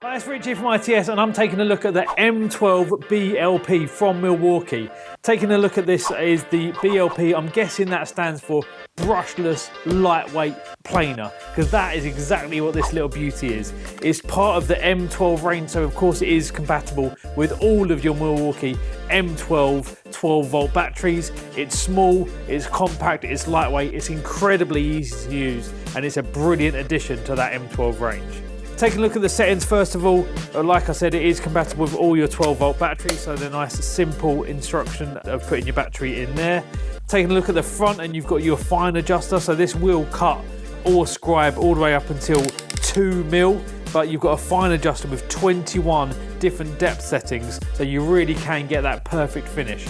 Hi, it's Richie from ITS and I'm taking a look at the M12 BLP from Milwaukee. Taking a look at this is the BLP, I'm guessing that stands for brushless lightweight planer, because that is exactly what this little beauty is. It's part of the M12 range, so of course it is compatible with all of your Milwaukee M12 12-volt batteries. It's small, it's compact, it's lightweight, it's incredibly easy to use, and it's a brilliant addition to that M12 range. Taking a look at the settings first of all, like I said, it is compatible with all your 12-volt batteries, so the nice simple instruction of putting your battery in there. Taking a look at the front, and you've got your fine adjuster, so this will cut or scribe all the way up until 2 mil, but you've got a fine adjuster with 21 different depth settings, so you really can get that perfect finish.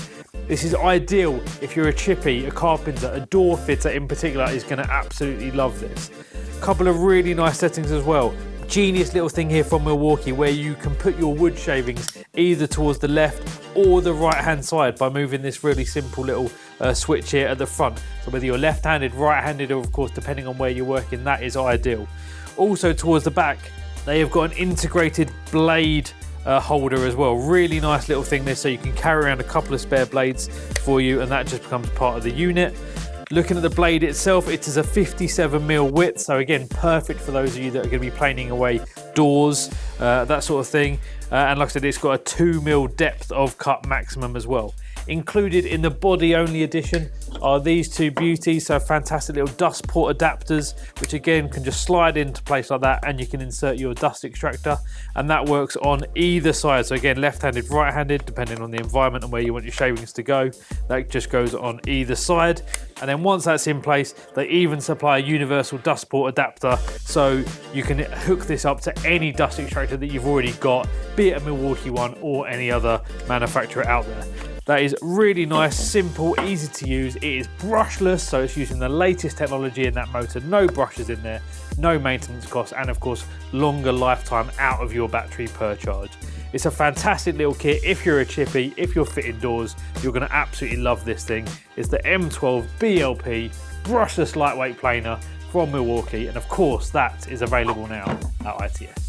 This is ideal if you're a chippy, a carpenter, a door fitter in particular is going to absolutely love this. Couple of really nice settings as well. Genius little thing here from Milwaukee where you can put your wood shavings either towards the left or the right hand side by moving this really simple little switch here at the front. So whether you're left-handed, right-handed, or of course depending on where you're working, that is ideal. Also towards the back, they have got an integrated blade holder as well. Really nice little thing there, so you can carry around a couple of spare blades for you, and that just becomes part of the unit. Looking at the blade itself, it is a 57mm width, so again perfect for those of you that are going to be planing away doors, that sort of thing. And like I said, it's got a 2mm depth of cut maximum as well. Included in the body only edition are these two beauties, so fantastic little dust port adapters, which again can just slide into place like that, and you can insert your dust extractor, and that works on either side. So again, left-handed, right-handed, depending on the environment and where you want your shavings to go. That just goes on either side. And then once that's in place, they even supply a universal dust port adapter, so you can hook this up to any dust extractor that you've already got, be it a Milwaukee one or any other manufacturer out there. That is really nice, simple, easy to use. It is brushless, so it's using the latest technology in that motor. No brushes in there, no maintenance costs, and of course, longer lifetime out of your battery per charge. It's a fantastic little kit. If you're a chippy, if you're fitting doors, you're going to absolutely love this thing. It's the M12 BLP brushless lightweight planer from Milwaukee, and of course, that is available now at ITS.